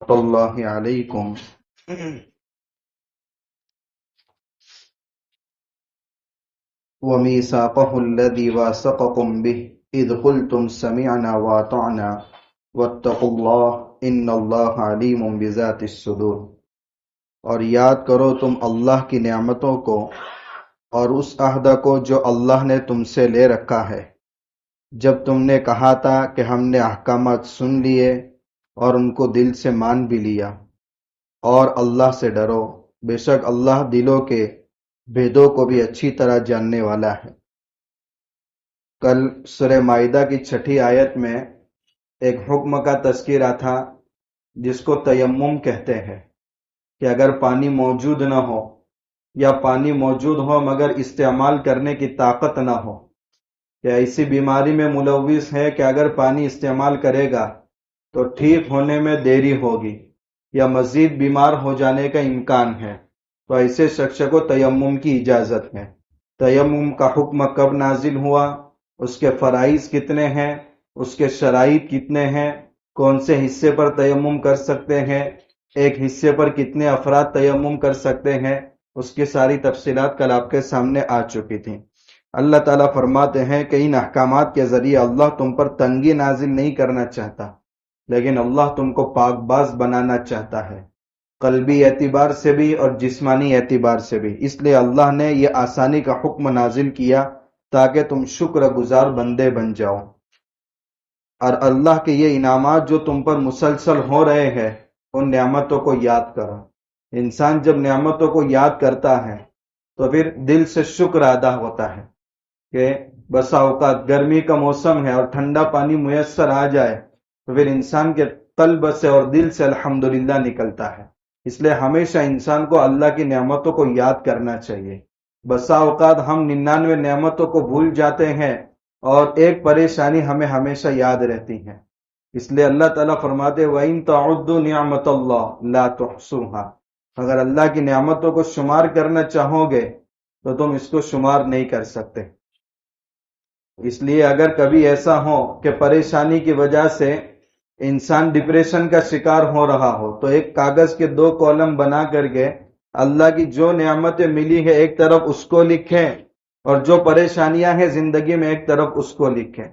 اللہ علیکم ومیثاقہ الذی واثقکم بہ اذ قلتم سمعنا واطعنا واتقوا اللہ ان اللہ علیم بذات الصدور۔ اور یاد کرو تم اللہ کی نعمتوں کو اور اس عہد کو جو اللہ نے تم سے لے رکھا ہے، جب تم نے کہا تھا کہ ہم نے احکامات سن لیے اور ان کو دل سے مان بھی لیا، اور اللہ سے ڈرو، بے شک اللہ دلوں کے بھیدوں کو بھی اچھی طرح جاننے والا ہے۔ کل سورہ مائدہ کی 6 آیت میں ایک حکم کا تذکرہ تھا جس کو تیمم کہتے ہیں، کہ اگر پانی موجود نہ ہو یا پانی موجود ہو مگر استعمال کرنے کی طاقت نہ ہو، یا ایسی بیماری میں ملوث ہے کہ اگر پانی استعمال کرے گا تو ٹھیک ہونے میں دیری ہوگی یا مزید بیمار ہو جانے کا امکان ہے، تو ایسے شخص کو تیمم کی اجازت ہے۔ تیمم کا حکم کب نازل ہوا، اس کے فرائض کتنے ہیں، اس کے شرائط کتنے ہیں، کون سے حصے پر تیمم کر سکتے ہیں، ایک حصے پر کتنے افراد تیمم کر سکتے ہیں، اس کی ساری تفصیلات کل آپ کے سامنے آ چکی تھیں۔ اللہ تعالیٰ فرماتے ہیں کہ ان احکامات کے ذریعے اللہ تم پر تنگی نازل نہیں کرنا چاہتا، لیکن اللہ تم کو پاک باز بنانا چاہتا ہے، قلبی اعتبار سے بھی اور جسمانی اعتبار سے بھی۔ اس لیے اللہ نے یہ آسانی کا حکم نازل کیا تاکہ تم شکر گزار بندے بن جاؤ، اور اللہ کے یہ انعامات جو تم پر مسلسل ہو رہے ہیں ان نعمتوں کو یاد کرو۔ انسان جب نعمتوں کو یاد کرتا ہے تو پھر دل سے شکر ادا ہوتا ہے، کہ بسا اوقات گرمی کا موسم ہے اور ٹھنڈا پانی میسر آ جائے تو پھر انسان کے قلب سے اور دل سے الحمدللہ نکلتا ہے۔ اس لیے ہمیشہ انسان کو اللہ کی نعمتوں کو یاد کرنا چاہیے۔ بسا اوقات ہم 99 نعمتوں کو بھول جاتے ہیں اور ایک پریشانی ہمیں ہمیشہ یاد رہتی ہے۔ اس لیے اللہ تعالیٰ فرماتے وَإِن تَعُدُّوا نِعْمَتَ اللَّهِ لَا تُحْصُوهَا، اگر اللہ کی نعمتوں کو شمار کرنا چاہو گے تو تم اس کو شمار نہیں کر سکتے۔ اس لیے اگر کبھی ایسا ہو کہ پریشانی کی وجہ سے انسان ڈپریشن کا شکار ہو رہا ہو تو ایک کاغذ کے 2 کالم بنا کر کے اللہ کی جو نعمتیں ملی ہے ایک طرف اس کو لکھیں، اور جو پریشانیاں ہیں زندگی میں ایک طرف اس کو لکھیں۔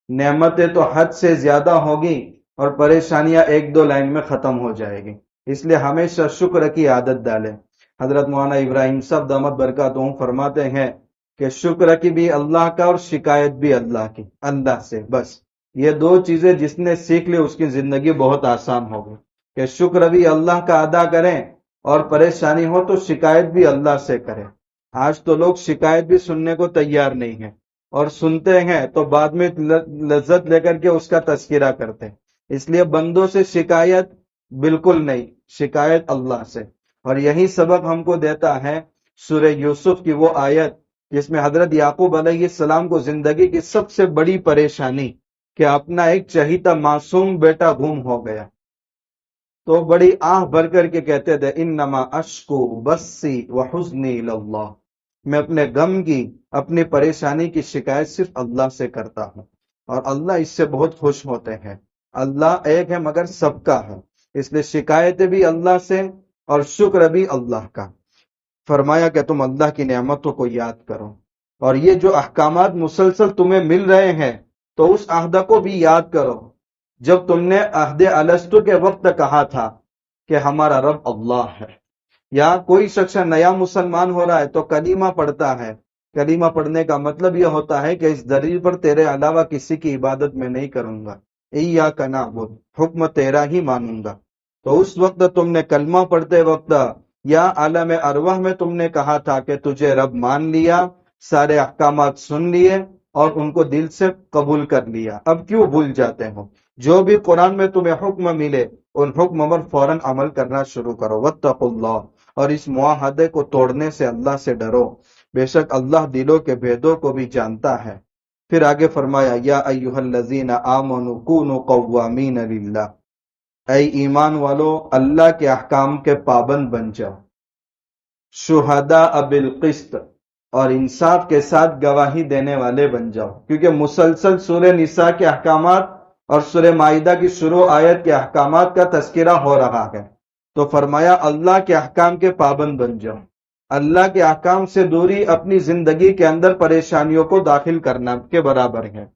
نعمتیں تو حد سے زیادہ ہوگی اور پریشانیاں 1-2 لائن میں ختم ہو جائے گی۔ اس لیے ہمیشہ شکر کی عادت ڈالیں۔ حضرت مولانا ابراہیم صاحب دامت برکاتہم فرماتے ہیں کہ شکر کی بھی اللہ کا اور شکایت بھی اللہ کی، اللہ سے، بس یہ 2 چیزیں جس نے سیکھ لی اس کی زندگی بہت آسان ہوگی، کہ شکر بھی اللہ کا ادا کریں اور پریشانی ہو تو شکایت بھی اللہ سے کریں۔ آج تو لوگ شکایت بھی سننے کو تیار نہیں ہیں، اور سنتے ہیں تو بعد میں لذت لے کر کے اس کا تذکرہ کرتے ہیں۔ اس لیے بندوں سے شکایت بالکل نہیں، شکایت اللہ سے۔ اور یہی سبق ہم کو دیتا ہے سورہ یوسف کی وہ آیت جس میں حضرت یعقوب علیہ السلام کو زندگی کی سب سے بڑی پریشانی کہ اپنا ایک چہیتا معصوم بیٹا گم ہو گیا، تو بڑی آہ بھر کر کے کہتے تھے انما اشکو بسی وحزنی اللہ، میں اپنے غم کی، اپنی پریشانی کی شکایت صرف اللہ سے کرتا ہوں، اور اللہ اس سے بہت خوش ہوتے ہیں۔ اللہ ایک ہے مگر سب کا ہے، اس لیے شکایتیں بھی اللہ سے اور شکر بھی اللہ کا۔ فرمایا کہ تم اللہ کی نعمتوں کو یاد کرو، اور یہ جو احکامات مسلسل تمہیں مل رہے ہیں تو اس عہد کو بھی یاد کرو جب تم نے عہد الستو کے وقت کہا تھا کہ ہمارا رب اللہ ہے۔ یا کوئی شخص نیا مسلمان ہو رہا ہے تو کلمہ پڑھتا ہے، کلمہ پڑھنے کا مطلب یہ ہوتا ہے کہ اس دلیل پر تیرے علاوہ کسی کی عبادت میں نہیں کروں گا، ایاک نعبد، حکم تیرا ہی مانوں گا۔ تو اس وقت تم نے کلمہ پڑھتے وقت یا عالم ارواح میں تم نے کہا تھا کہ تجھے رب مان لیا، سارے احکامات سن لیے اور ان کو دل سے قبول کر لیا، اب کیوں بھول جاتے ہو؟ جو بھی قرآن میں تمہیں حکم ملے ان حکم پر فوراً عمل کرنا شروع کرو۔ واتقوا اللہ، اور اس معاہدے کو توڑنے سے اللہ سے ڈرو، بے شک اللہ دلوں کے بھیدوں کو بھی جانتا ہے۔ پھر آگے فرمایا یا ایھا الذین آمنوا کونوا قوامین للہ، اے ایمان والو اللہ کے احکام کے پابند بن جاؤ، شہداء بالقسط، اور انصاف کے ساتھ گواہی دینے والے بن جاؤ، کیونکہ مسلسل سورہ نساء کے احکامات اور سورہ مائدہ کی شروع آیت کے احکامات کا تذکرہ ہو رہا ہے، تو فرمایا اللہ کے احکام کے پابند بن جاؤ۔ اللہ کے احکام سے دوری اپنی زندگی کے اندر پریشانیوں کو داخل کرنا کے برابر ہے۔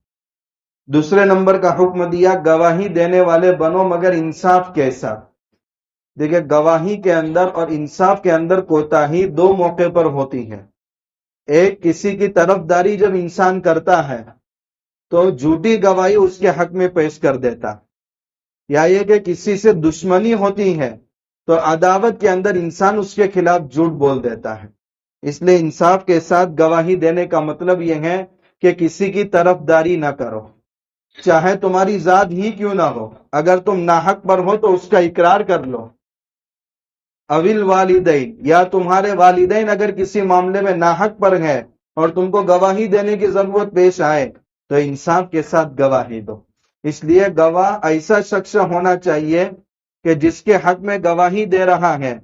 دوسرے نمبر کا حکم دیا گواہی دینے والے بنو مگر انصاف کے ساتھ۔ دیکھیں گواہی کے اندر اور انصاف کے اندر کوتاہی دو موقع پر ہوتی ہے۔ ایک کسی کی طرفداری جب انسان کرتا ہے تو جھوٹی گواہی اس کے حق میں پیش کر دیتا، یا یہ کہ کسی سے دشمنی ہوتی ہے تو عداوت کے اندر انسان اس کے خلاف جھوٹ بول دیتا ہے۔ اس لیے انصاف کے ساتھ گواہی دینے کا مطلب یہ ہے کہ کسی کی طرفداری نہ کرو، چاہے تمہاری ذات ہی کیوں نہ ہو، اگر تم ناحق پر ہو تو اس کا اقرار کر لو۔ اویل والدین، یا تمہارے والدین اگر کسی معاملے میں ناحق پر ہے اور تم کو گواہی دینے کی ضرورت پیش آئے تو انصاف کے ساتھ گواہی دو۔ اس لیے گواہ ایسا شخص ہونا چاہیے کہ جس کے حق میں گواہی دے رہا ہے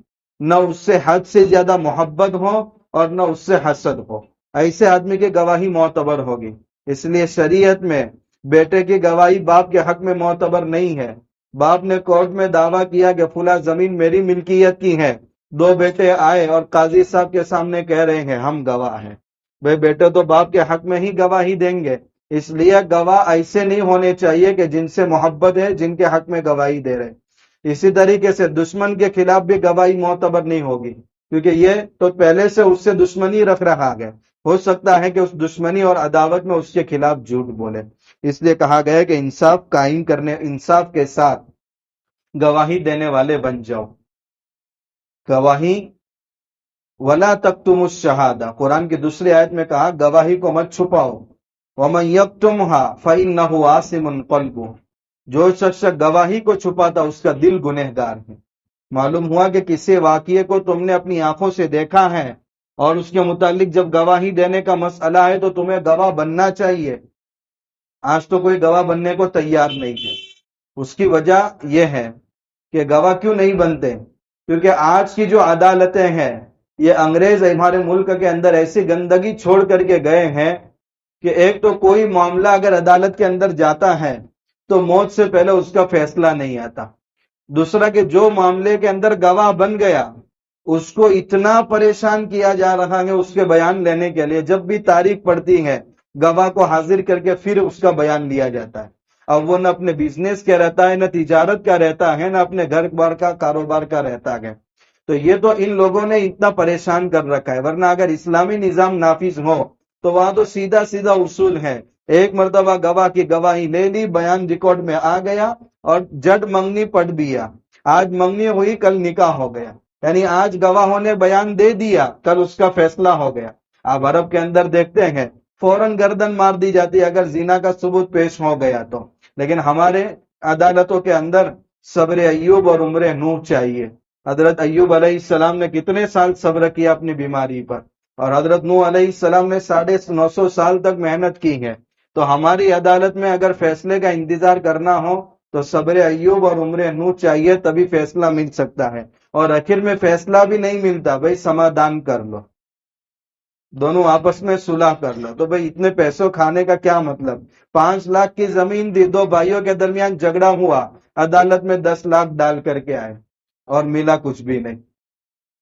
نہ اس سے حد سے زیادہ محبت ہو اور نہ اس سے حسد ہو، ایسے آدمی کی گواہی معتبر ہوگی۔ اس لیے شریعت میں بیٹے کی گواہی باپ کے حق میں معتبر نہیں ہے۔ باپ نے کورٹ میں دعویٰ کیا کہ فلاں زمین میری ملکیت کی ہے، دو بیٹے آئے اور قاضی صاحب کے سامنے کہہ رہے ہیں ہم گواہ ہیں، بھائی بیٹے تو باپ کے حق میں ہی گواہی دیں گے۔ اس لیے گواہ ایسے نہیں ہونے چاہیے کہ جن سے محبت ہے، جن کے حق میں گواہی دے رہے۔ اسی طریقے سے دشمن کے خلاف بھی گواہی معتبر نہیں ہوگی، کیونکہ یہ تو پہلے سے اس سے دشمنی رکھ رہا ہے، ہو سکتا ہے کہ اس دشمنی اور عداوت میں اس کے خلاف جھوٹ بولے۔ اس لیے کہا گیا کہ انصاف قائم کرنے، انصاف کے ساتھ گواہی دینے والے بن جاؤ۔ گواہی ولا تکتموا الشہادہ، قرآن کی دوسری آیت میں کہا گواہی کو مت چھپاؤ۔ ومن یکتمها فإنہ آثم قلبہ، جو شخص گواہی کو چھپاتا اس کا دل گنہگار ہے۔ معلوم ہوا کہ کسی واقعے کو تم نے اپنی آنکھوں سے دیکھا ہے اور اس کے متعلق جب گواہی دینے کا مسئلہ ہے تو تمہیں گواہ بننا چاہیے۔ آج تو کوئی گواہ بننے کو تیار نہیں ہے۔ اس کی وجہ یہ ہے کہ گواہ کیوں نہیں بنتے؟ کیونکہ آج کی جو عدالتیں ہیں، یہ انگریز ہمارے ملک کے اندر ایسی گندگی چھوڑ کر کے گئے ہیں کہ ایک تو کوئی معاملہ اگر عدالت کے اندر جاتا ہے تو موت سے پہلے اس کا فیصلہ نہیں آتا۔ دوسرا کہ جو معاملے کے اندر گواہ بن گیا اس کو اتنا پریشان کیا جا رہا ہے اس کے بیان لینے کے لیے، جب بھی تاریخ پڑتی ہے گواہ کو حاضر کر کے پھر اس کا بیان لیا جاتا ہے۔ اب وہ نہ اپنے بزنس کا رہتا ہے، نہ تجارت کا رہتا ہے، نہ اپنے گھر بار کا کاروبار کا رہتا ہے۔ تو یہ تو ان لوگوں نے اتنا پریشان کر رکھا ہے، ورنہ اگر اسلامی نظام نافذ ہو تو وہاں تو سیدھا سیدھا اصول ہے۔ ایک مرتبہ گواہ کی گواہی لے لی، بیان ریکارڈ میں آ گیا اور جٹ منگنی پڑھ دیا۔ آج منگنی ہوئی کل نکاح ہو گیا، یعنی آج گواہوں نے بیان دے دیا کل اس کا فیصلہ ہو گیا۔ آپ عرب کے اندر دیکھتے ہیں فوراً گردن مار دی جاتی ہے اگر زنا کا ثبوت پیش ہو گیا تو، لیکن ہمارے عدالتوں کے اندر صبر ایوب اور عمر نوح چاہیے۔ حضرت ایوب علیہ السلام نے کتنے سال صبر کیا اپنی بیماری پر، اور حضرت نوح علیہ السلام نے 950 سال تک محنت کی ہے۔ تو ہماری عدالت میں اگر فیصلے کا انتظار کرنا ہو تو صبر ایوب اور عمر نوح چاہیے، تبھی فیصلہ مل سکتا ہے۔ اور آخر میں فیصلہ بھی نہیں ملتا، بھائی سمادھان کر لو، دونوں آپس میں صلح کر لو۔ تو بھائی اتنے پیسوں کھانے کا کیا مطلب؟ 5 لاکھ کی زمین دی، دو بھائیوں کے درمیان جھگڑا ہوا، عدالت میں 10 لاکھ ڈال کر کے آئے اور ملا کچھ بھی نہیں۔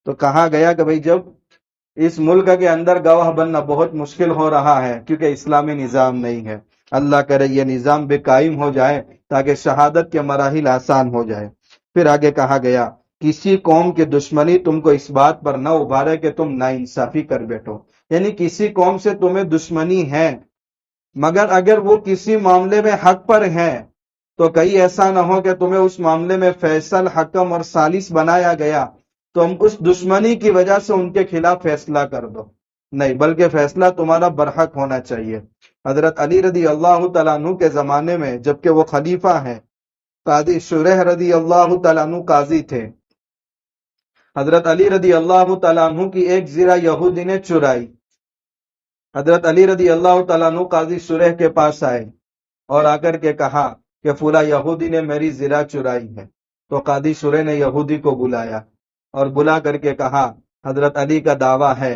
تو کہا گیا کہ بھائی جب اس ملک کے اندر گواہ بننا بہت مشکل ہو رہا ہے کیونکہ اسلامی نظام نہیں ہے۔ اللہ کرے یہ نظام بھی قائم ہو جائے تاکہ شہادت کے مراحل آسان ہو جائے۔ پھر آگے کہا گیا کسی قوم کی دشمنی تم کو اس بات پر نہ ابھارے کہ تم ناانصافی کر بیٹھو، یعنی کسی قوم سے تمہیں دشمنی ہے مگر اگر وہ کسی معاملے میں حق پر ہے تو کہیں ایسا نہ ہو کہ تمہیں اس معاملے میں فیصل، حکم اور ثالث بنایا گیا تم اس دشمنی کی وجہ سے ان کے خلاف فیصلہ کر دو، نہیں، بلکہ فیصلہ تمہارا برحق ہونا چاہیے۔ حضرت علی رضی اللہ تعالیٰ عنہ کے زمانے میں جبکہ وہ خلیفہ ہیں، قاضی شریح رضی اللہ تعالیٰ عنہ قاضی تھے۔ حضرت علی رضی اللہ تعالیٰ عنہ کی ایک زرہ یہودی نے چرائی۔ حضرت علی رضی اللہ تعالیٰ عنہ قاضی شریح کے پاس آئے اور آ کر کے کہا کہ فلاں یہودی نے میری زرہ چرائی ہے۔ تو قاضی شریح نے یہودی کو بلایا اور بلا کر کے کہا حضرت علی کا دعویٰ ہے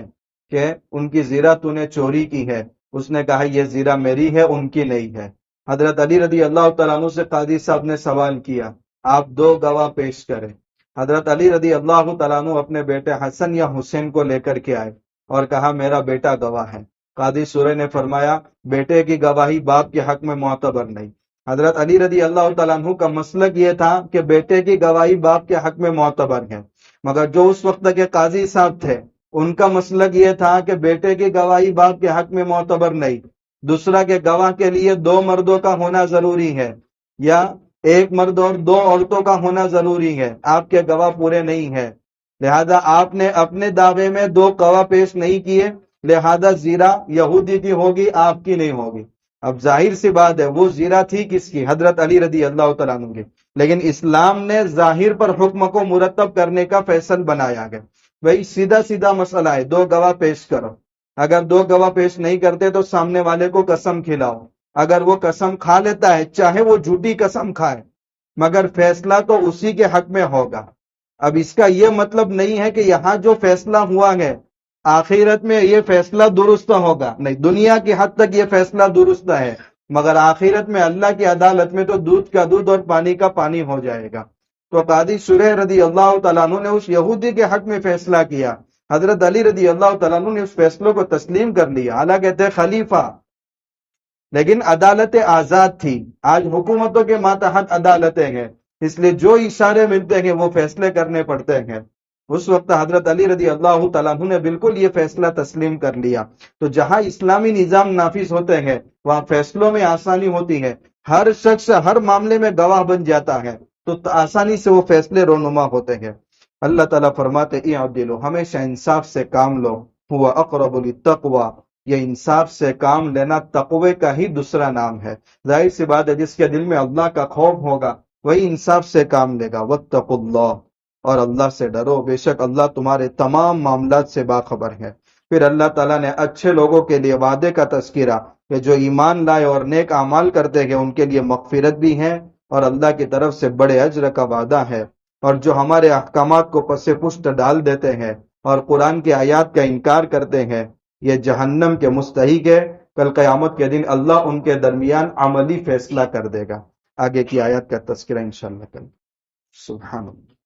کہ ان کی زرہ تو نے چوری کی ہے۔ اس نے کہا یہ زرہ میری ہے، ان کی نہیں ہے۔ حضرت علی رضی اللہ تعالیٰ عنہ سے قاضی صاحب نے سوال کیا آپ 2 گواہ پیش کریں۔ حضرت علی رضی اللہ تعالیٰ عنہ اپنے بیٹے حسن یا حسین کو لے کر کے آئے اور کہا میرا بیٹا گواہ ہے۔ قاضی سورہ نے فرمایا بیٹے کی گواہی باپ کے حق میں معتبر نہیں۔ حضرت علی رضی اللہ تعالیٰ عنہ کا مسلک یہ تھا کہ بیٹے کی گواہی باپ کے حق میں معتبر ہے، مگر جو اس وقت کے قاضی صاحب تھے ان کا مسلک یہ تھا کہ بیٹے کی گواہی باپ کے حق میں معتبر نہیں، دوسرا کے گواہ کے لیے 2 مردوں کا ہونا ضروری ہے یا 1 مرد اور 2 عورتوں کا ہونا ضروری ہے، آپ کے گواہ پورے نہیں ہیں، لہذا آپ نے اپنے دعوے میں 2 گواہ پیش نہیں کیے، لہذا زیرہ یہودی کی ہوگی آپ کی نہیں ہوگی۔ اب ظاہر سی بات ہے وہ زیرہ تھی کس کی؟ حضرت علی رضی اللہ تعالیٰ عنہ کی، لیکن اسلام نے ظاہر پر حکم کو مرتب کرنے کا فیصل بنایا گیا۔ بھائی سیدھا سیدھا مسئلہ ہے، 2 گواہ پیش کرو، اگر 2 گواہ پیش نہیں کرتے تو سامنے والے کو قسم کھلاؤ، اگر وہ قسم کھا لیتا ہے چاہے وہ جھوٹی قسم کھائے مگر فیصلہ تو اسی کے حق میں ہوگا۔ اب اس کا یہ مطلب نہیں ہے کہ یہاں جو فیصلہ ہوا ہے آخرت میں یہ فیصلہ درست ہوگا، نہیں، دنیا کی حد تک یہ فیصلہ درست ہے مگر آخرت میں اللہ کی عدالت میں تو دودھ کا دودھ اور پانی کا پانی ہو جائے گا۔ تو قاضی شریح رضی اللہ تعالیٰ عنہ نے اس یہودی کے حق میں فیصلہ کیا، حضرت علی رضی اللہ تعالیٰ عنہ نے اس فیصلوں کو تسلیم کر لیا، حالانکہ تھے خلیفہ لیکن عدالتیں آزاد تھی، آج حکومتوں کے ماتحت عدالتیں ہیں، اس لیے جو اشارے ملتے ہیں وہ فیصلے کرنے پڑتے ہیں۔ اس وقت حضرت علی رضی اللہ تعالیٰ عنہ نے بالکل یہ فیصلہ تسلیم کر لیا۔ تو جہاں اسلامی نظام نافذ ہوتے ہیں وہاں فیصلوں میں آسانی ہوتی ہے، ہر شخص ہر معاملے میں گواہ بن جاتا ہے تو آسانی سے وہ فیصلے رونما ہوتے ہیں۔ اللہ تعالیٰ فرماتے اعدلوا، ہمیشہ انصاف سے کام لو، هو اقرب للتقوی، یہ انصاف سے کام لینا تقوی کا ہی دوسرا نام ہے۔ ظاہر سی بات ہے جس کے دل میں اللہ کا خوف ہوگا وہی انصاف سے کام لے گا۔ واتقوا اللہ، اور اللہ سے ڈرو، بے شک اللہ تمہارے تمام معاملات سے باخبر ہے۔ پھر اللہ تعالیٰ نے اچھے لوگوں کے لیے وعدے کا تذکرہ کہ جو ایمان لائے اور نیک اعمال کرتے ہیں ان کے لیے مغفرت بھی ہے اور اللہ کی طرف سے بڑے اجر کا وعدہ ہے، اور جو ہمارے احکامات کو پس پشت ڈال دیتے ہیں اور قرآن کی آیات کا انکار کرتے ہیں یہ جہنم کے مستحق ہے۔ کل قیامت کے دن اللہ ان کے درمیان عملی فیصلہ کر دے گا۔ آگے کی آیات کا تذکرہ انشاءاللہ کل۔ سبحان اللہ۔